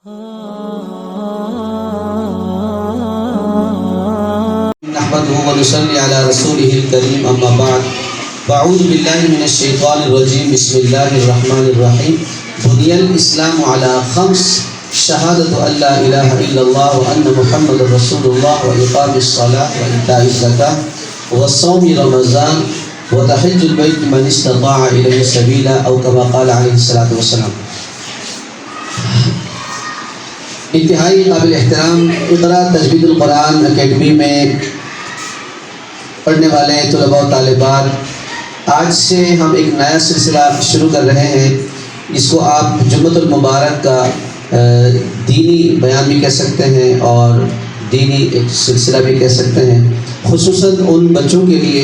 نحمده ونصلي على رسوله الكريم اما بعد فاعوذ بالله من الشيطان الرجيم بسم الله الرحمن الرحيم بني الاسلام على خمس شهادة ان لا اله الا الله وان محمد رسول الله واقام الصلاة وايتاء الزكاة وصوم رمضان وتحج البيت من استطاع اليه سبيلا او كما قال عليه الصلاة والسلام۔ انتہائی قابل احترام اقرا تجوید القرآن اکیڈمی میں پڑھنے والے طلباء و طالبات، آج سے ہم ایک نیا سلسلہ شروع کر رہے ہیں۔ اس کو آپ جمعۃ المبارک کا دینی بیان بھی کہہ سکتے ہیں اور دینی ایک سلسلہ بھی کہہ سکتے ہیں۔ خصوصاً ان بچوں کے لیے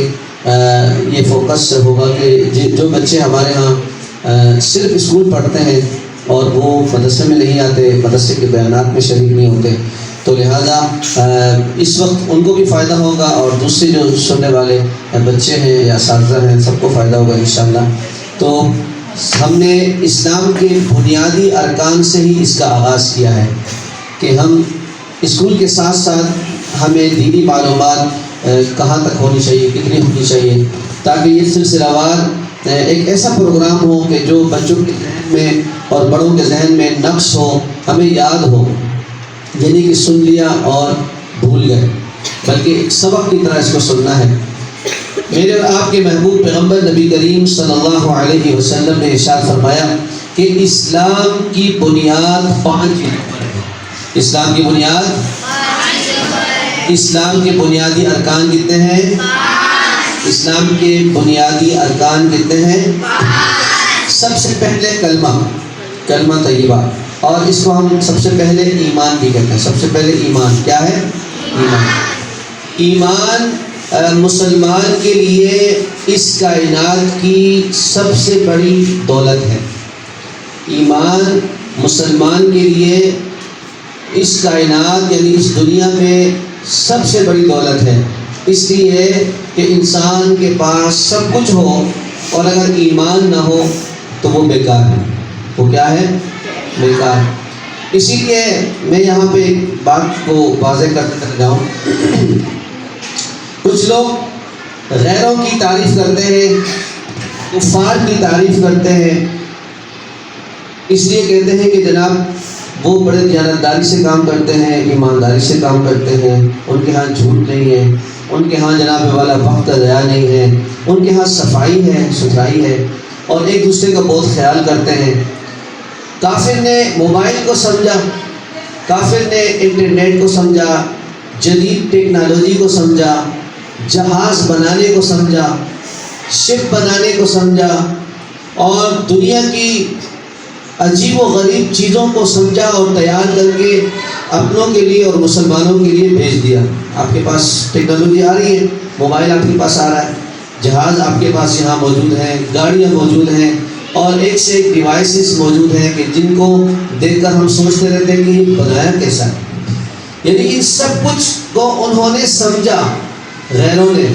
یہ فوکس ہوگا کہ جو بچے ہمارے ہاں صرف اسکول پڑھتے ہیں اور وہ مدرسے میں نہیں آتے، مدرسے کے بیانات میں شریک نہیں ہوتے، تو لہٰذا اس وقت ان کو بھی فائدہ ہوگا اور دوسرے جو سننے والے بچے ہیں یا اساتذہ ہیں سب کو فائدہ ہوگا انشاءاللہ۔ تو ہم نے اسلام کے بنیادی ارکان سے ہی اس کا آغاز کیا ہے کہ ہم اسکول کے ساتھ ساتھ ہمیں دینی معلومات کہاں تک ہونی چاہیے، کتنی ہونی چاہیے، تاکہ یہ سلسلہ وار ایک ایسا پروگرام ہو کہ جو بچوں کے ذہن میں اور بڑوں کے ذہن میں نقش ہو، ہمیں یاد ہو، یعنی کہ سن لیا اور بھول گئے، بلکہ ایک سبق کی طرح اس کو سننا ہے۔ میرے اور آپ کے محبوب پیغمبر نبی کریم صلی اللہ علیہ وسلم نے ارشاد فرمایا کہ اسلام کی بنیاد 5 چیزوں پر ہے۔ اسلام کی بنیاد، اسلام کے بنیادی ارکان کتنے ہیں؟ اسلام کے بنیادی ارکان کتنے ہیں؟ سب سے پہلے کلمہ طیبہ، اور اس کو ہم سب سے پہلے ایمان بھی کہتے ہیں۔ سب سے پہلے ایمان کیا ہے؟ ایمان مسلمان کے لیے اس کائنات کی سب سے بڑی دولت ہے۔ ایمان مسلمان کے لیے اس کائنات یعنی اس دنیا میں سب سے بڑی دولت ہے، اس لیے کہ انسان کے پاس سب کچھ ہو اور اگر ایمان نہ ہو تو وہ بیکار ہے۔ وہ کیا ہے؟ بیکار۔ اسی لیے میں یہاں پہ ایک بات کو واضح کرتے چلا جاؤں۔ کچھ لوگ غیروں کی تعریف کرتے ہیں، کفار کی تعریف کرتے ہیں، اس لیے کہتے ہیں کہ جناب وہ بڑے دیانتداری سے کام کرتے ہیں، ایمانداری سے کام کرتے ہیں، ان کے ہاں جھوٹ نہیں ہے، ان کے ہاں جناب والا وقت کا ضیاع نہیں ہے، ان کے ہاں صفائی ہے، ستھرائی ہے، اور ایک دوسرے کا بہت خیال کرتے ہیں۔ کافر نے موبائل کو سمجھا، کافر نے انٹرنیٹ کو سمجھا، جدید ٹیکنالوجی کو سمجھا، جہاز بنانے کو سمجھا، شپ بنانے کو سمجھا، اور دنیا کی عجیب و غریب چیزوں کو سمجھا اور تیار کر کے اپنوں کے لیے اور مسلمانوں کے لیے بھیج دیا۔ آپ کے پاس ٹیکنالوجی آ رہی ہے، موبائل آپ کے پاس آ رہا ہے، جہاز آپ کے پاس یہاں موجود ہیں، گاڑیاں موجود ہیں، اور ایک سے ایک ڈیوائسز موجود ہیں کہ جن کو دیکھ کر ہم سوچتے رہتے ہیں کہ یہ بنایا کیسا ہے۔ یعنی ان سب کچھ کو انہوں نے سمجھا، غیروں نے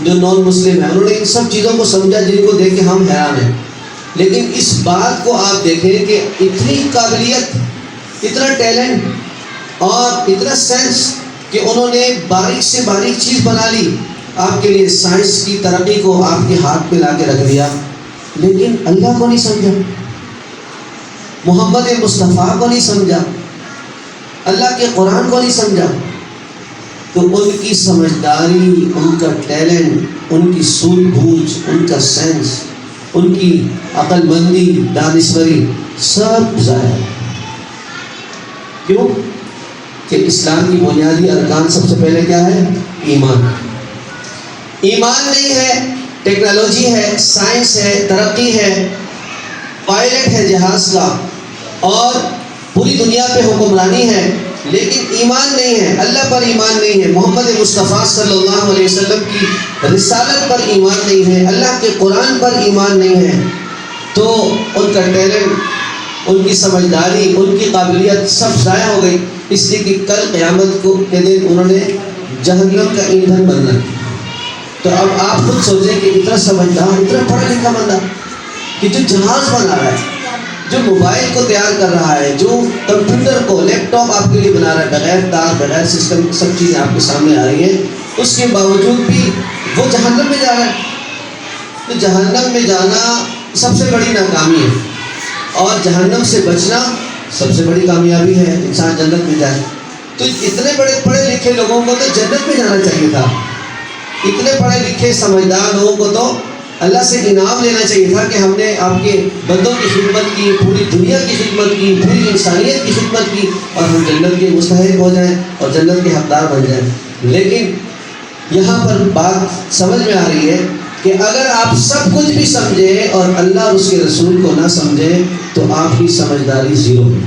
جو نان مسلم ہیں انہوں نے ان سب چیزوں کو سمجھا جن کو دیکھ کے ہم حیران ہیں۔ لیکن اس بات کو آپ دیکھیں کہ اتنی قابلیت، اتنا ٹیلنٹ اور اتنا سینس کہ انہوں نے باریک سے باریک چیز بنا لی، آپ کے لیے سائنس کی ترقی کو آپ کے ہاتھ پہ لا کے رکھ دیا، لیکن اللہ کو نہیں سمجھا، محمد مصطفیٰ کو نہیں سمجھا، اللہ کے قرآن کو نہیں سمجھا۔ تو ان کی سمجھداری، ان کا ٹیلنٹ، ان کی سوجھ بوجھ، ان کا سینس، ان کی عقل مندی، دانشوری سب ضائع۔ کیوں؟ کہ اسلام کی بنیادی ارکان سب سے پہلے کیا ہے؟ ایمان۔ ایمان نہیں ہے، ٹیکنالوجی ہے، سائنس ہے، ترقی ہے، پائلٹ ہے جہاز کا، اور پوری دنیا پہ حکمرانی ہے، لیکن ایمان نہیں ہے، اللہ پر ایمان نہیں ہے، محمد مصطفیٰ صلی اللہ علیہ وسلم کی رسالت پر ایمان نہیں ہے، اللہ کے قرآن پر ایمان نہیں ہے، تو ان کا ٹیلنٹ، ان کی سمجھداری، ان کی قابلیت سب ضائع ہو گئی، اس لیے کہ کل قیامت کے دن انہوں نے جہنم کا ایندھن بننا۔ تو اب آپ خود سوچیں کہ اتنا سمجھدار، اتنا پڑھا لکھا بندہ کہ جو جہاز بنا رہا ہے، جو موبائل کو تیار کر رہا ہے، جو کمپیوٹر کو، لیپ ٹاپ آپ کے لیے بنا رہا ہے بغیر تار بغیر سسٹم، سب چیزیں آپ کے سامنے آ رہی ہیں، اس کے باوجود بھی وہ جہنم میں جا رہا ہے۔ تو جہنم میں جانا سب سے بڑی ناکامی ہے، اور جہنم سے بچنا سب سے بڑی کامیابی ہے، انسان جنت میں جائے۔ تو اتنے بڑے پڑھے لکھے لوگوں کو تو جنت میں جانا چاہیے تھا، اتنے پڑھے لکھے سمجھدار لوگوں کو تو اللہ سے انعام لینا چاہیے تھا کہ ہم نے آپ کے بندوں کی خدمت کی، پوری دنیا کی خدمت کی، پوری انسانیت کی خدمت کی، اور ہم جنت کے مستحق ہو جائیں اور جنت کے حقدار بن جائیں۔ لیکن یہاں پر بات سمجھ میں آ رہی ہے کہ اگر آپ سب کچھ بھی سمجھیں اور اللہ اور اس کے رسول کو نہ سمجھیں تو آپ کی سمجھداری زیرو ہے،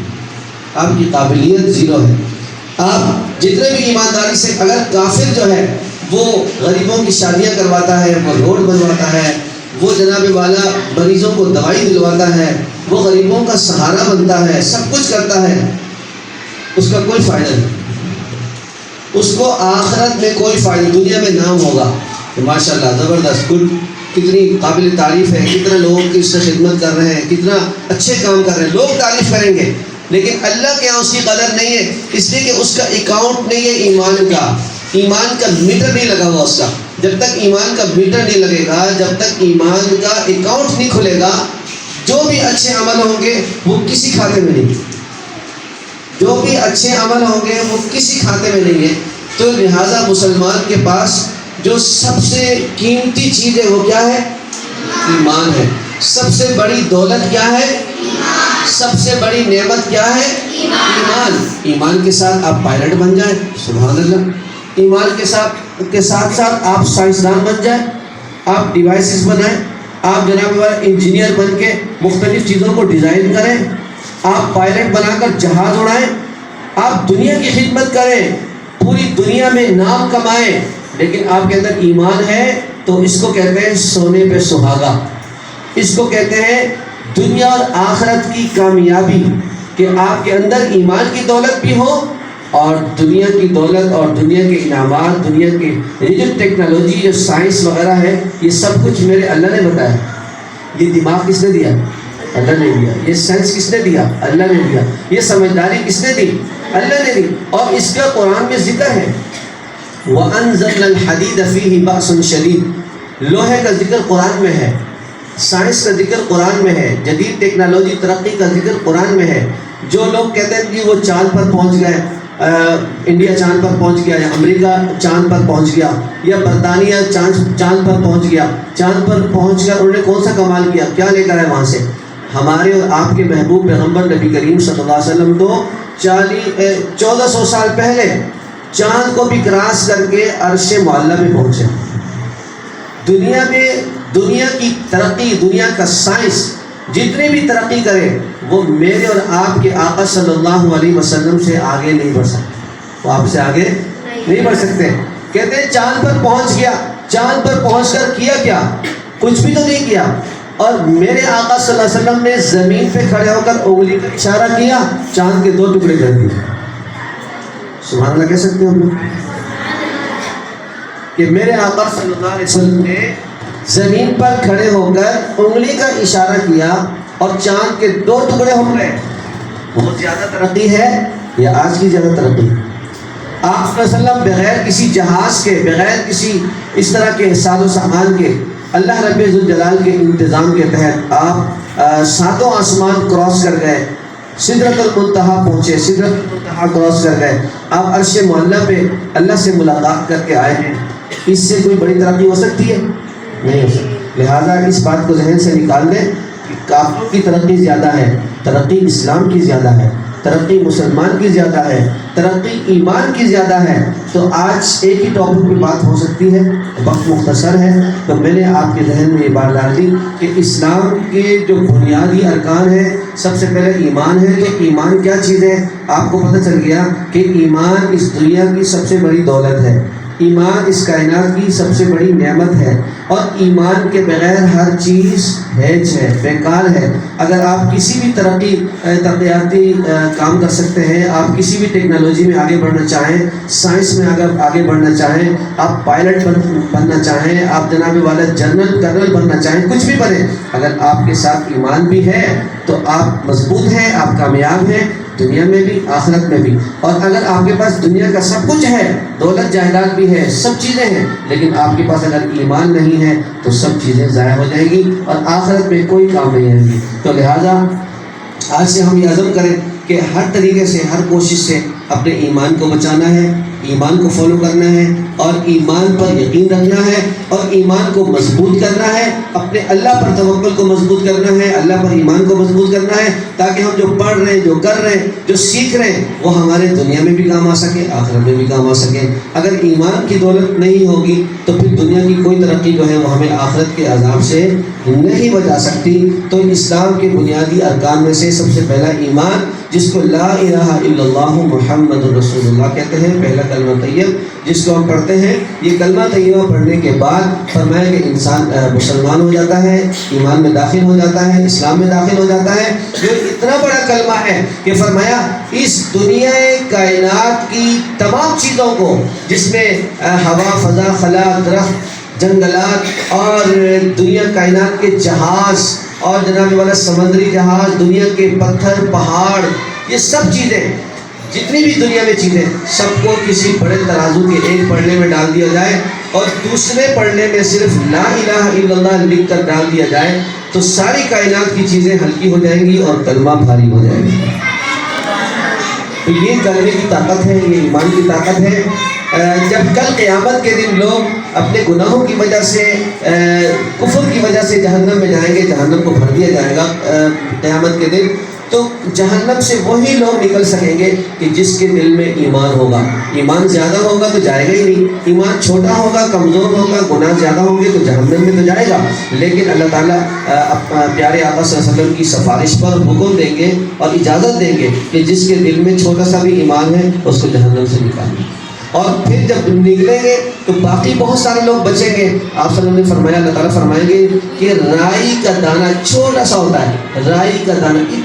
آپ کی قابلیت زیرو ہے۔ آپ جتنے بھی ایمانداری سے، اگر کافر جو ہے وہ غریبوں کی شادیاں کرواتا ہے، وہ روڈ بنواتا ہے، وہ جناب والا مریضوں کو دوائی دلواتا ہے، وہ غریبوں کا سہارا بنتا ہے، سب کچھ کرتا ہے، اس کا کوئی فائدہ نہیں، اس کو آخرت میں کوئی فائدہ، دنیا میں نام ہوگا کہ ماشاء اللہ زبردست، گڈ، کتنی قابل تعریف ہے، کتنے لوگوں کی اس سے خدمت کر رہے ہیں، کتنا اچھے کام کر رہے ہیں، لوگ تعریف کریں گے، لیکن اللہ کے یہاں اس کی قدر نہیں ہے، اس لیے کہ اس کا اکاؤنٹ نہیں ہے ایمان کا میٹر نہیں لگا ہوا اس کا۔ جب تک ایمان کا میٹر نہیں لگے گا، جب تک ایمان کا اکاؤنٹ نہیں کھلے گا، جو بھی اچھے عمل ہوں گے وہ کسی کھاتے میں نہیں، جو بھی اچھے عمل ہوں گے وہ کسی کھاتے میں نہیں ہے۔ تو لہٰذا مسلمان کے پاس جو سب سے قیمتی چیز ہے وہ کیا ہے؟ ایمان ہے۔ سب سے بڑی دولت کیا ہے؟ سب سے بڑی نعمت کیا ہے؟ ایمان کے ساتھ آپ پائلٹ بن جائیں، سبحان اللہ، ایمان کے ساتھ آپ سائنسدان بن جائیں، آپ ڈیوائسز بنائیں، آپ جناب انجینئر بن کے مختلف چیزوں کو ڈیزائن کریں، آپ پائلٹ بنا کر جہاز اڑائیں، آپ دنیا کی خدمت کریں، پوری دنیا میں نام کمائیں، لیکن آپ کے اندر ایمان ہے تو اس کو کہتے ہیں سونے پہ سہاگا، اس کو کہتے ہیں دنیا اور آخرت کی کامیابی، کہ آپ کے اندر ایمان کی دولت بھی ہو اور دنیا کی دولت اور دنیا کے انعامات، دنیا کے یہ جو ٹیکنالوجی، جو سائنس وغیرہ ہے، یہ سب کچھ میرے اللہ نے بتایا۔ یہ دماغ کس نے دیا؟ اللہ نے دیا۔ یہ سائنس کس نے دیا؟ اللہ نے دیا۔ یہ سمجھداری کس نے دی؟ اللہ نے دی۔ اور اس کا قرآن میں ذکر ہے، وَأَنزَلْنَا الْحَدِيدَ فِيهِ بَأْسٌ شَدِيدٌ، لوہے کا ذکر قرآن میں ہے، سائنس کا ذکر قرآن میں ہے، جدید ٹیکنالوجی ترقی کا ذکر قرآن میں ہے۔ جو لوگ کہتے ہیں کہ وہ چاند پر پہنچ گئے، انڈیا چاند پر پہنچ گیا، یا امریکہ چاند پر پہنچ گیا، یا برطانیہ چاند پر پہنچ گیا، چاند پر پہنچ کر انہوں نے کون سا کمال کیا، کیا لے کر آئے وہاں سے؟ ہمارے اور آپ کے محبوب پیغمبر نبی کریم صلی اللہ علیہ وسلم تو 1400 سال پہلے چاند کو بھی کراس کر کے عرش معلیٰ میں پہنچے۔ دنیا کی ترقی، دنیا کا سائنس جتنی بھی ترقی کرے وہ میرے اور آپ کے آقا صلی اللہ علیہ وسلم سے آگے نہیں بڑھ سکتے، وہ آپ سے آگے نہیں بڑھ سکتے۔ کہتے ہیں چاند پر پہنچ گیا، چاند پر پہنچ کر کیا کیا؟ کچھ بھی تو نہیں کیا۔ اور میرے آقا صلی اللہ علیہ وسلم نے زمین پہ کھڑے ہو کر انگلی کا اشارہ کیا، چاند کے 2 ٹکڑے کر دیے۔ سبحان اللہ کہہ سکتے ہیں ہم لوگ کہ میرے آقا صلی اللہ علیہ وسلم نے زمین پر کھڑے ہو کر انگلی کا اشارہ کیا اور چاند کے 2 ٹکڑے ہو گئے۔ بہت زیادہ ترقی ہے یا آج کی زیادہ ترقی؟ آپ صلی اللہ علیہ وسلم بغیر کسی جہاز کے، بغیر کسی اس طرح کے ساز و سامان کے، اللہ رب ذوالجلال کے انتظام کے تحت آپ 7 آسمان کراس کر گئے، سدرۃ المنتہا پہنچے، سدرۃ المنتہا کراس کر گئے، آپ عرش معلیٰ پہ اللہ سے ملاقات کر کے آئے ہیں۔ اس سے کوئی بڑی ترقی ہو سکتی ہے؟ نہیں ہو سکتی۔ لہٰذا اس بات کو ذہن سے نکال دیں کہ کافروں کی ترقی زیادہ ہے، ترقی اسلام کی زیادہ ہے، ترقی مسلمان کی زیادہ ہے، ترقی ایمان کی زیادہ ہے۔ تو آج ایک ہی ٹاپک پہ بات ہو سکتی ہے، وقت مختصر ہے، تو میں نے آپ کے ذہن میں یہ بات ڈال دی کہ اسلام کے جو بنیادی ارکان ہیں، سب سے پہلے ایمان ہے۔ تو ایمان کیا چیز ہے؟ آپ کو پتہ چل گیا کہ ایمان اس دنیا کی سب سے بڑی دولت ہے۔ ایمان اس کائنات کی سب سے بڑی نعمت ہے، اور ایمان کے بغیر ہر چیز ہیچ ہے، بیکار ہے۔ اگر آپ کسی بھی ترقیاتی کام کر سکتے ہیں، آپ کسی بھی ٹیکنالوجی میں آگے بڑھنا چاہیں، سائنس میں اگر آگے بڑھنا چاہیں، آپ پائلٹ بننا چاہیں، آپ جناب والا جنرل کرنل بننا چاہیں، کچھ بھی بنیں، اگر آپ کے ساتھ ایمان بھی ہے تو آپ مضبوط ہیں، آپ کامیاب ہیں، دنیا میں بھی آخرت میں بھی۔ اور اگر آپ کے پاس دنیا کا سب کچھ ہے، دولت جائیداد بھی ہے، سب چیزیں ہیں، لیکن آپ کے پاس اگر ایمان نہیں ہے تو سب چیزیں ضائع ہو جائیں گی اور آخرت میں کوئی کام نہیں آئیں گی۔ تو لہٰذا آج سے ہم یہ عزم کریں کہ ہر طریقے سے، ہر کوشش سے اپنے ایمان کو بچانا ہے، ایمان کو فالو کرنا ہے، اور ایمان پر یقین رکھنا ہے، اور ایمان کو مضبوط کرنا ہے، اپنے اللہ پر توکل کو مضبوط کرنا ہے، اللہ پر ایمان کو مضبوط کرنا ہے، تاکہ ہم جو پڑھ رہے ہیں، جو کر رہے ہیں، جو سیکھ رہے ہیں، وہ ہمارے دنیا میں بھی کام آ سکے، آخرت میں بھی کام آ سکے۔ اگر ایمان کی دولت نہیں ہوگی تو پھر دنیا کی کوئی ترقی جو ہے وہ ہمیں آخرت کے عذاب سے نہیں بچا سکتی۔ تو اسلام کے بنیادی ارکان میں سے سب سے پہلا ایمان، جس کو لا الہ الا اللہ محمد رسول اللہ کہتے ہیں، پہلا کلمہ طیب جس کو ہم پڑھتے ہیں۔ یہ کلمہ طیبہ پڑھنے کے بعد فرمایا کہ انسان مسلمان ہو جاتا ہے، ایمان میں داخل ہو جاتا ہے، اسلام میں داخل ہو جاتا ہے، جو اتنا بڑا کلمہ ہے کہ فرمایا اس دنیا کائنات کی تمام چیزوں کو، جس میں ہوا، فضا، خلا، درخت، جنگلات اور دنیا کائنات کے جہاز اور جناب والا سمندری جہاز، دنیا کے پتھر، پہاڑ، یہ سب چیزیں، جتنی بھی دنیا میں چیزیں، سب کو کسی بڑے ترازو کے ایک پڑھنے میں ڈال دیا جائے اور دوسرے پڑھنے میں صرف لا الہ الا اللہ لکھ کر ڈال دیا جائے تو ساری کائنات کی چیزیں ہلکی ہو جائیں گی اور کلمہ بھاری ہو جائے گی۔ تو یہ کلمے کی طاقت ہے، یہ ایمان کی طاقت ہے۔ جب کل قیامت کے دن لوگ اپنے گناہوں کی وجہ سے، کفر کی وجہ سے جہنم میں جائیں گے، جہنم کو بھر دیا جائے گا قیامت کے دن، تو جہنم سے وہی لوگ نکل سکیں گے کہ جس کے دل میں ایمان ہوگا۔ ایمان زیادہ ہوگا تو جائے گا ہی نہیں، ایمان چھوٹا ہوگا، کمزور ہوگا، گناہ زیادہ ہوں گے تو جہنم میں تو جائے گا۔ لیکن اللہ تعالیٰ پیارے آقا صلی اللہ علیہ وسلم کی سفارش پر حکم دیں گے اور اجازت دیں گے کہ جس کے دل میں چھوٹا سا بھی ایمان ہے اس کو جہنم سے نکالیں۔ اور پھر جب نکلیں گے تو باقی بہت سارے لوگ بچیں گے۔ آپ صلی اللہ علیہ وسلم نے فرمایا، اللہ تعالیٰ فرمائیں گے کہ رائی کا دانہ چھوٹا سا ہوتا ہے، رائی کا دانہ